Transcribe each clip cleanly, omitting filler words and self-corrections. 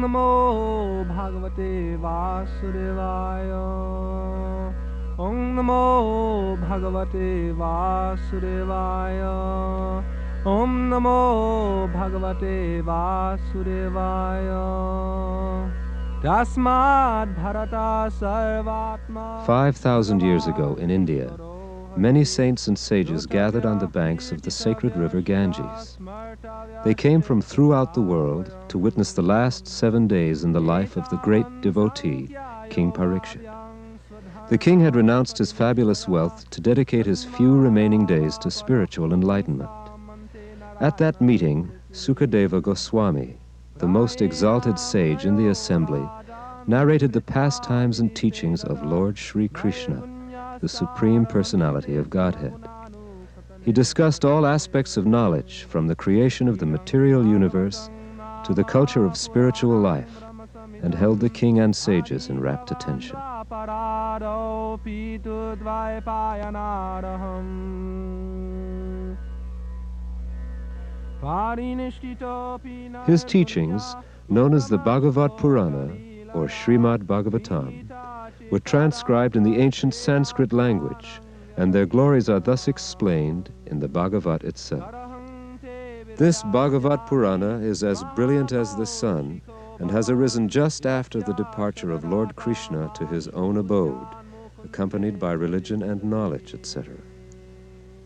Namo Bhagavate Vasudevaya. Om Namo Bhagavate Vasudevaya. Om Namo Bhagavate Vasudevaya. Tasmad Bharata Sarvatma. 5,000 years ago in India, many saints and sages gathered on the banks of the sacred river Ganges. They came from throughout the world to witness the last 7 days in the life of the great devotee, King Parikshit. The king had renounced his fabulous wealth to dedicate his few remaining days to spiritual enlightenment. At that meeting, Sukadeva Goswami, the most exalted sage in the assembly, narrated the pastimes and teachings of Lord Sri Krishna, the Supreme Personality of Godhead. He discussed all aspects of knowledge, from the creation of the material universe to the culture of spiritual life, and held the king and sages in rapt attention. His teachings, known as the Bhagavat Purana, or Srimad Bhagavatam, were transcribed in the ancient Sanskrit language, and their glories are thus explained in the Bhagavat itself. This Bhagavat Purana is as brilliant as the sun and has arisen just after the departure of Lord Krishna to his own abode, accompanied by religion and knowledge, etc.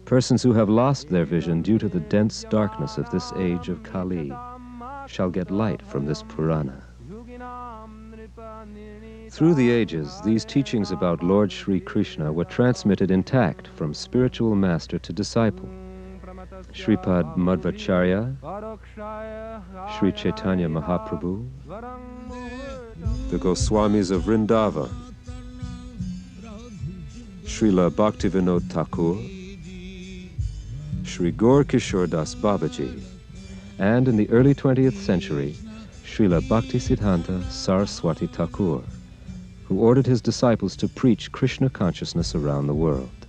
Persons who have lost their vision due to the dense darkness of this age of Kali shall get light from this Purana. Through the ages, these teachings about Lord Sri Krishna were transmitted intact from spiritual master to disciple. Sripad Madhvacharya, Sri Chaitanya Mahaprabhu, the Goswamis of Vrindavan, Srila Bhaktivinoda Thakur, Sri Gaur Kishore Das Babaji, and in the early 20th century, Srila Bhaktisiddhanta Saraswati Thakur, who ordered his disciples to preach Krishna consciousness around the world.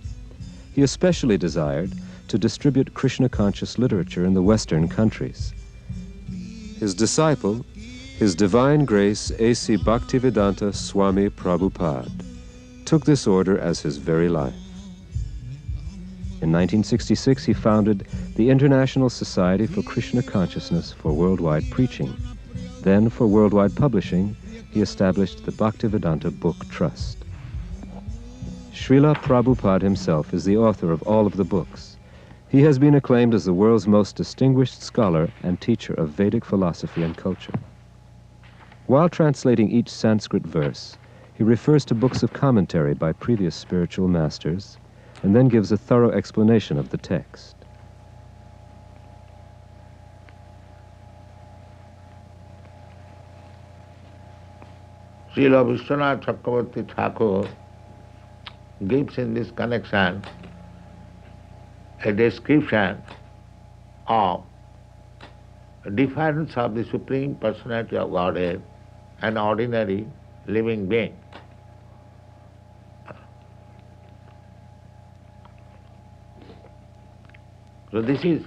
He especially desired to distribute Krishna-conscious literature in the Western countries. His disciple, His Divine Grace A.C. Bhaktivedanta Swami Prabhupada, took this order as his very life. In 1966, he founded the International Society for Krishna Consciousness for Worldwide Preaching. Then, for worldwide publishing, he established the Bhaktivedanta Book Trust. Srila Prabhupada himself is the author of all of the books. He has been acclaimed as the world's most distinguished scholar and teacher of Vedic philosophy and culture. While translating each Sanskrit verse, he refers to books of commentary by previous spiritual masters, and then gives a thorough explanation of the text. Srila Vishwanath Chakravarti Thakur gives in this connection a description of the difference of the Supreme Personality of Godhead and ordinary living being. So this is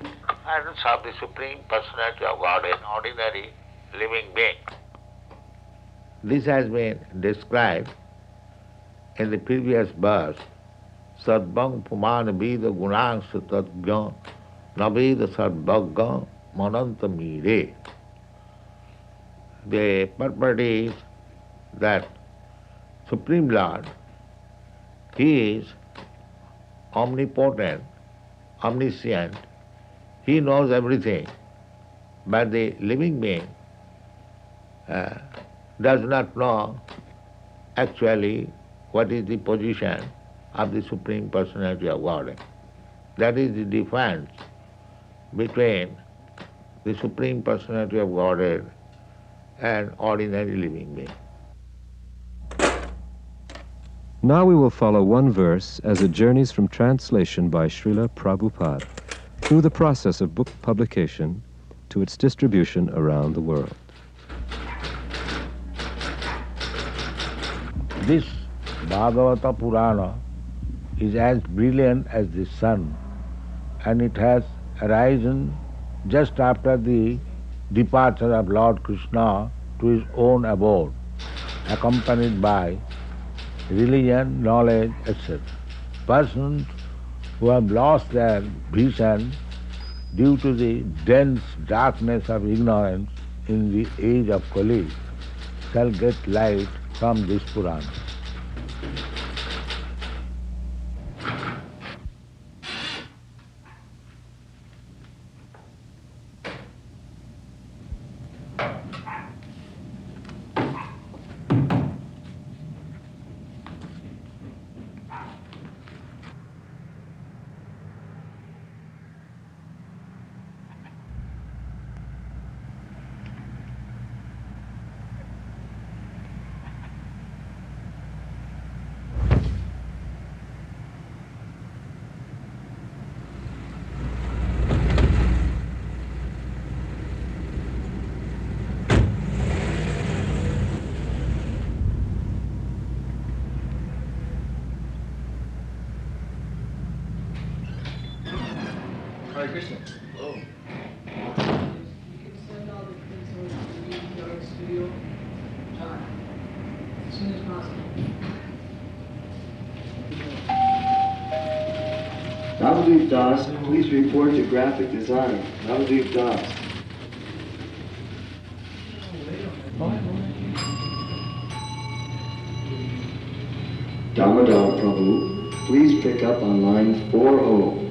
difference of the Supreme Personality of Godhead and ordinary living being. This has been described in the previous verse, Sadbang Puman Vida Gunang Sutadgyan Naveda Sadbhagya Mananta Mire. The purport is that Supreme Lord, He is omnipotent, omniscient, He knows everything, but the living being does not know actually what is the position of the Supreme Personality of Godhead. That is the difference between the Supreme Personality of Godhead and ordinary living being. Now we will follow one verse as it journeys from translation by Srila Prabhupada through the process of book publication to its distribution around the world. This Bhagavata Purana is as brilliant as the sun, and it has arisen just after the departure of Lord Krishna to his own abode, accompanied by religion, knowledge, etc. Persons who have lost their vision due to the dense darkness of ignorance in the age of Kali shall get light from this Purana. Hare Krishna. Hello. You can send all the things over to the art studio, John, as soon as possible. Navadip Das, please report to graphic design. Navadip Das. Damodar Prabhu, please pick up on line 40.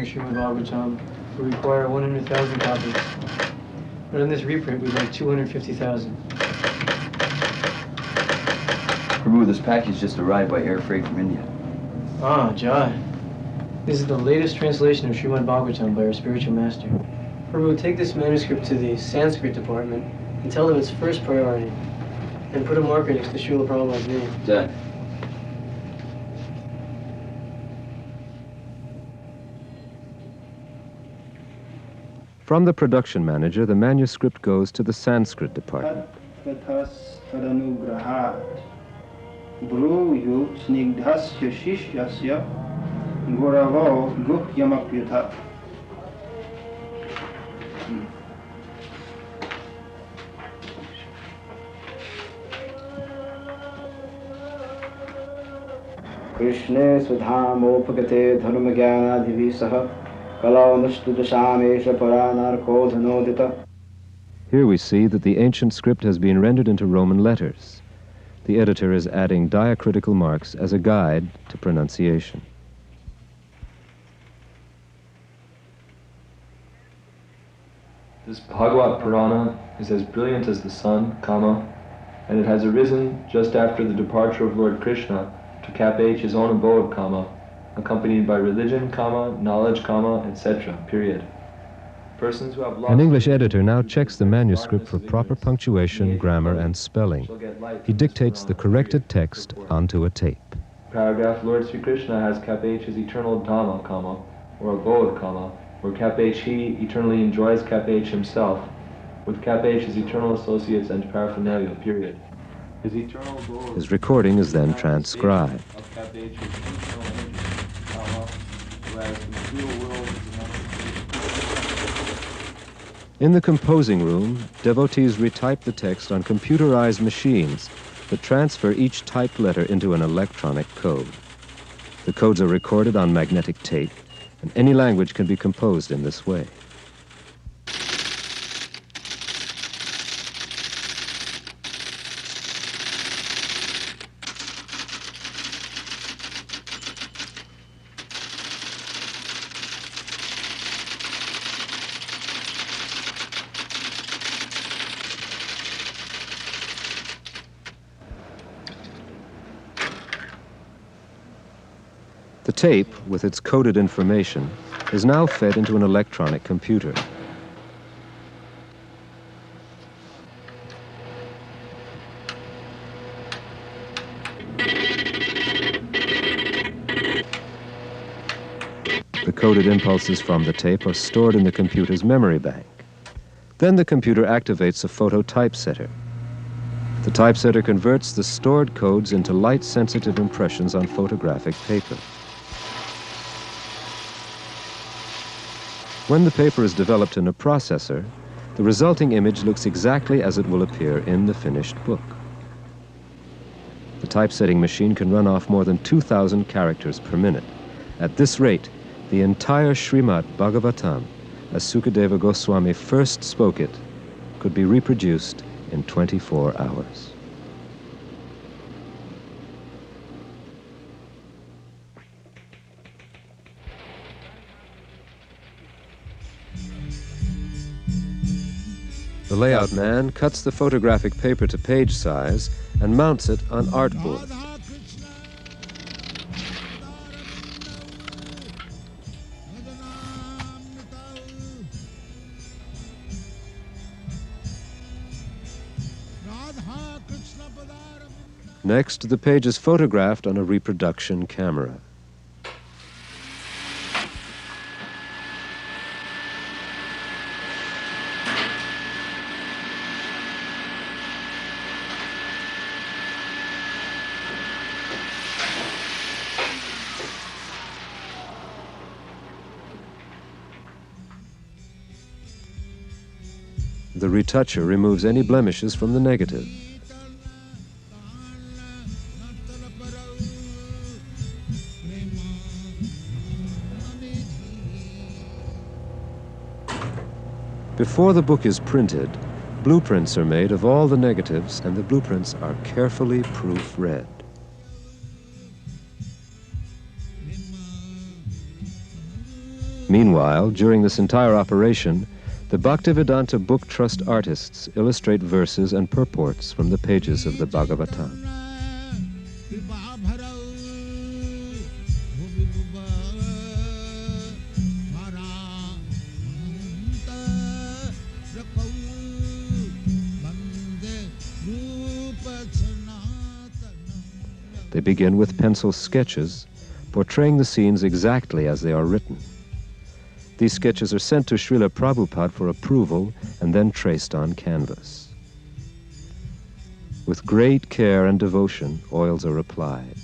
Srimad Bhagavatam, we require 100,000 copies. But in this reprint, we'd like 250,000. Prabhu, this package just arrived by air freight from India. Ah, Jai. This is the latest translation of Srimad Bhagavatam by our spiritual master. Prabhu, take this manuscript to the Sanskrit department and tell them it's first priority. And put a marker next to Srila Prabhupada's name. Dad. From the production manager, the manuscript goes to the Sanskrit department. Krishne Swadhamopagate Dharmagyanadhivisaha Here we see that the ancient script has been rendered into Roman letters. The editor is adding diacritical marks as a guide to pronunciation. This Bhagavat Purana is as brilliant as the sun, and it has arisen just after the departure of Lord Krishna to Cap H his own abode, accompanied by religion, knowledge, etc., period. Persons who have lost... An English editor now checks the manuscript for proper punctuation, grammar, and spelling. He dictates the corrected text onto a tape. Paragraph, Lord Sri Krishna has Cap H his eternal Dhamma, or abode, where Cap H he eternally enjoys Cap H himself, with Cap H his eternal associates and paraphernalia, period. His recording is then transcribed. In the composing room, devotees retype the text on computerized machines that transfer each typed letter into an electronic code. The codes are recorded on magnetic tape, and any language can be composed in this way. The tape, with its coded information, is now fed into an electronic computer. The coded impulses from the tape are stored in the computer's memory bank. Then the computer activates a photo typesetter. The typesetter converts the stored codes into light-sensitive impressions on photographic paper. When the paper is developed in a processor, the resulting image looks exactly as it will appear in the finished book. The typesetting machine can run off more than 2,000 characters per minute. At this rate, the entire Srimad Bhagavatam, as Sukadeva Goswami first spoke it, could be reproduced in 24 hours. The layout man cuts the photographic paper to page size and mounts it on artboard. Next, the page is photographed on a reproduction camera. The retoucher removes any blemishes from the negative. Before the book is printed, blueprints are made of all the negatives, and the blueprints are carefully proofread. Meanwhile, during this entire operation, the Bhaktivedanta Book Trust artists illustrate verses and purports from the pages of the Bhagavatam. They begin with pencil sketches, portraying the scenes exactly as they are written. These sketches are sent to Srila Prabhupada for approval and then traced on canvas. With great care and devotion, oils are applied.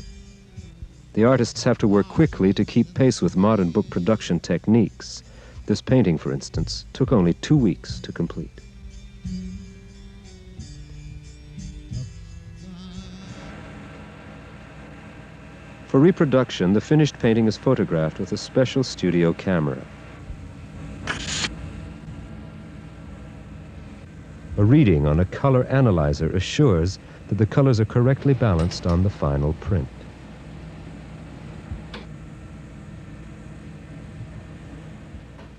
The artists have to work quickly to keep pace with modern book production techniques. This painting, for instance, took only 2 weeks to complete. For reproduction, the finished painting is photographed with a special studio camera. A reading on a color analyzer assures that the colors are correctly balanced on the final print.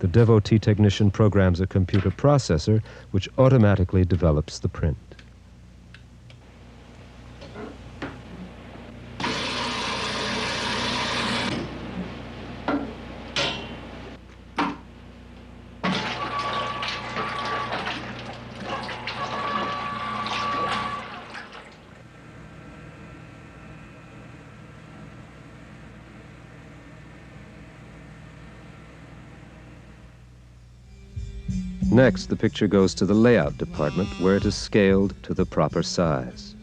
The devotee technician programs a computer processor which automatically develops the print. Next, the picture goes to the layout department, where it is scaled to the proper size.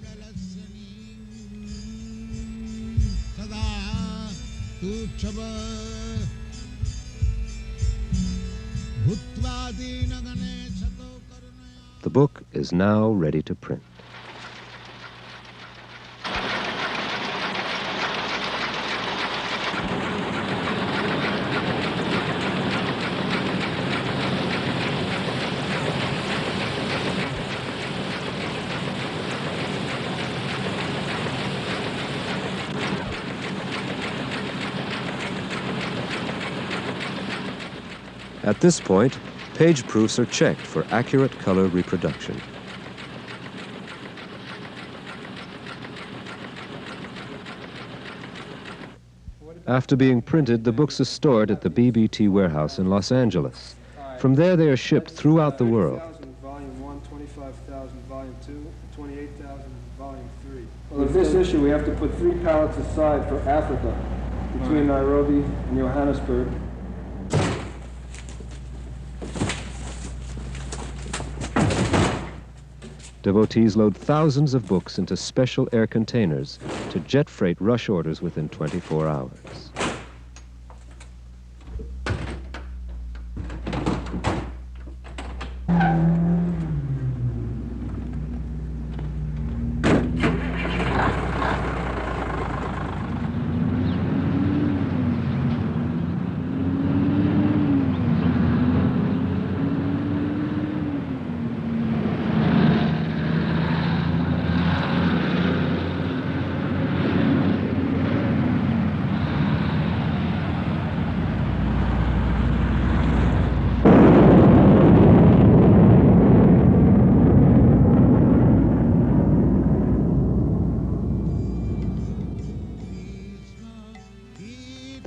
The book is now ready to print. At this point, page proofs are checked for accurate color reproduction. After being printed, the books are stored at the BBT warehouse in Los Angeles. From there, they are shipped throughout the world. Volume 1, 25,000, Volume 2, 28,000, Volume 3. Well, with this issue, we have to put 3 pallets aside for Africa, between Nairobi and Johannesburg. Devotees load thousands of books into special air containers to jet freight rush orders within 24 hours.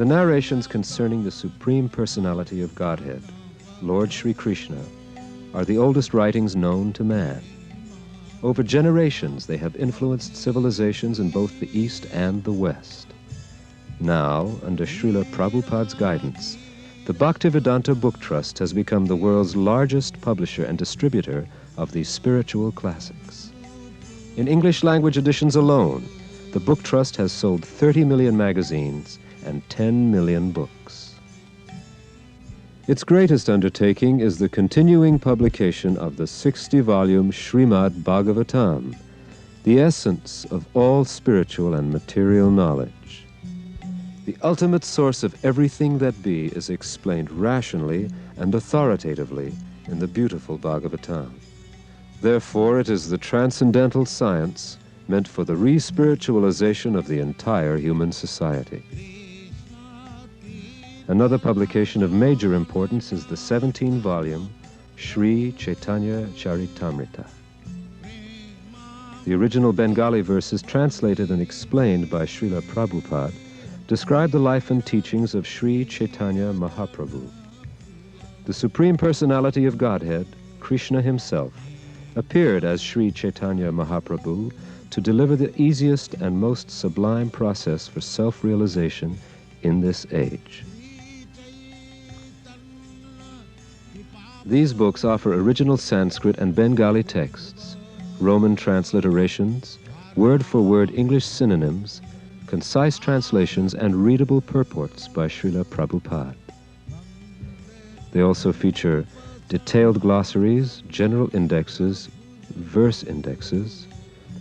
The narrations concerning the Supreme Personality of Godhead, Lord Sri Krishna, are the oldest writings known to man. Over generations, they have influenced civilizations in both the East and the West. Now, under Srila Prabhupada's guidance, the Bhaktivedanta Book Trust has become the world's largest publisher and distributor of these spiritual classics. In English language editions alone, the Book Trust has sold 30 million magazines and 10 million books. Its greatest undertaking is the continuing publication of the 60-volume Srimad Bhagavatam, the essence of all spiritual and material knowledge. The ultimate source of everything that be is explained rationally and authoritatively in the beautiful Bhagavatam. Therefore, it is the transcendental science meant for the re-spiritualization of the entire human society. Another publication of major importance is the 17-volume Sri Chaitanya Charitamrita. The original Bengali verses, translated and explained by Srila Prabhupada, describe the life and teachings of Sri Chaitanya Mahaprabhu. The Supreme Personality of Godhead, Krishna himself, appeared as Sri Chaitanya Mahaprabhu to deliver the easiest and most sublime process for self-realization in this age. These books offer original Sanskrit and Bengali texts, Roman transliterations, word-for-word English synonyms, concise translations, and readable purports by Srila Prabhupada. They also feature detailed glossaries, general indexes, verse indexes,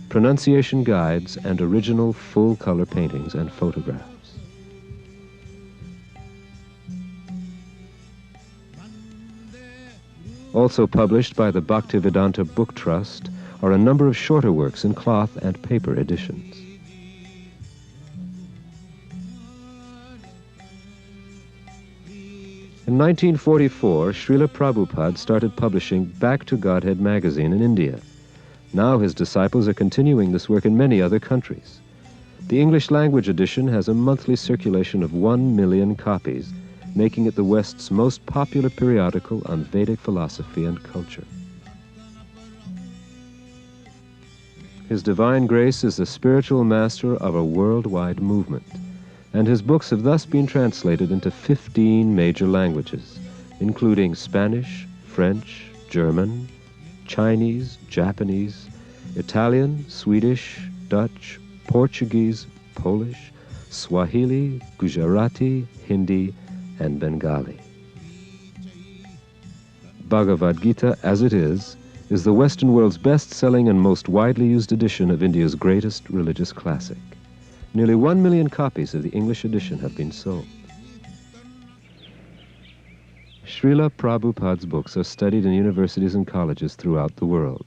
pronunciation guides, and original full-color paintings and photographs. Also published by the Bhaktivedanta Book Trust are a number of shorter works in cloth and paper editions. In 1944, Srila Prabhupada started publishing Back to Godhead magazine in India. Now his disciples are continuing this work in many other countries. The English language edition has a monthly circulation of 1 million copies, making it the West's most popular periodical on Vedic philosophy and culture. His Divine Grace is the spiritual master of a worldwide movement, and his books have thus been translated into 15 major languages, including Spanish, French, German, Chinese, Japanese, Italian, Swedish, Dutch, Portuguese, Polish, Swahili, Gujarati, Hindi, and Bengali. Bhagavad Gita, as it is the Western world's best-selling and most widely used edition of India's greatest religious classic. Nearly 1 million copies of the English edition have been sold. Srila Prabhupada's books are studied in universities and colleges throughout the world.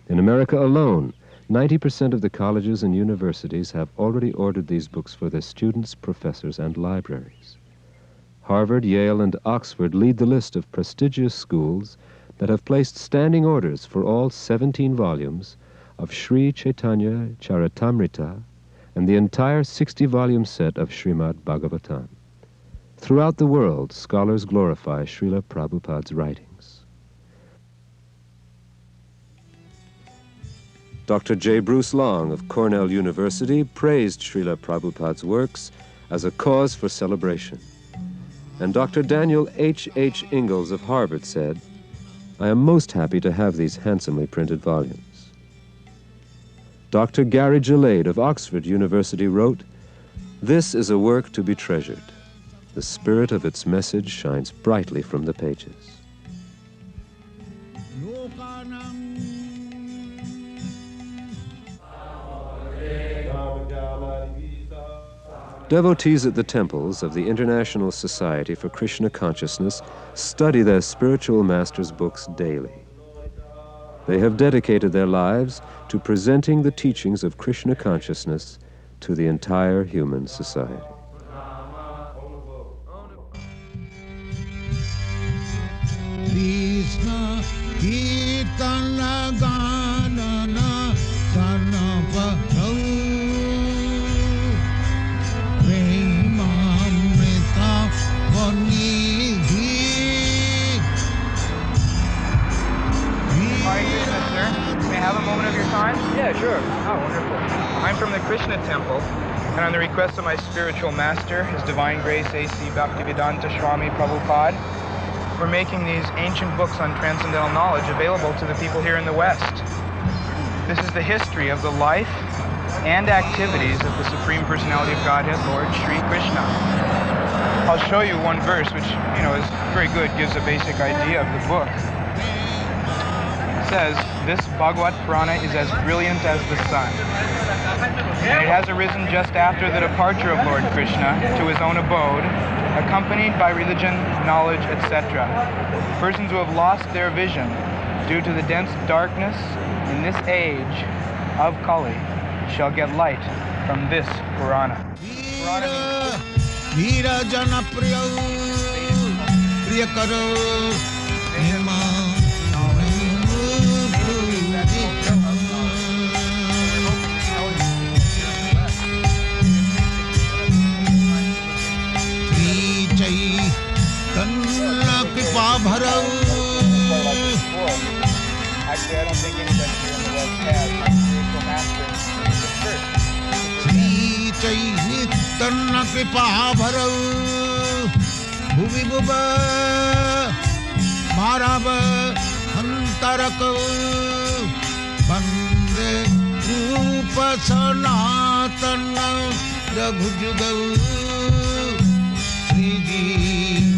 In America alone, 90% of the colleges and universities have already ordered these books for their students, professors, and libraries. Harvard, Yale, and Oxford lead the list of prestigious schools that have placed standing orders for all 17 volumes of Sri Chaitanya Charitamrita and the entire 60-volume set of Srimad Bhagavatam. Throughout the world, scholars glorify Srila Prabhupada's writings. Dr. J. Bruce Long of Cornell University praised Srila Prabhupada's works as a cause for celebration. And Dr. Daniel H. Ingalls of Harvard said, "I am most happy to have these handsomely printed volumes." Dr. Gary Gillade of Oxford University wrote, "This is a work to be treasured. The spirit of its message shines brightly from the pages." Devotees at the temples of the International Society for Krishna Consciousness study their spiritual master's books daily. They have dedicated their lives to presenting the teachings of Krishna consciousness to the entire human society. Krishna Kirtana Ganana Sarnapa Sure. Oh, wonderful. I'm from the Krishna Temple, and on the request of my spiritual master, His Divine Grace A.C. Bhaktivedanta Swami Prabhupada, we're making these ancient books on transcendental knowledge available to the people here in the West. This is the history of the life and activities of the Supreme Personality of Godhead, Lord Sri Krishna. I'll show you one verse which, is very good, gives a basic idea of the book. It says, this Bhagavad Purana is as brilliant as the sun. And it has arisen just after the departure of Lord Krishna to his own abode, accompanied by religion, knowledge, etc. Persons who have lost their vision due to the dense darkness in this age of Kali shall get light from this Purana. Purana Actually, I don't think anybody here in the West has a spiritual master. Sriji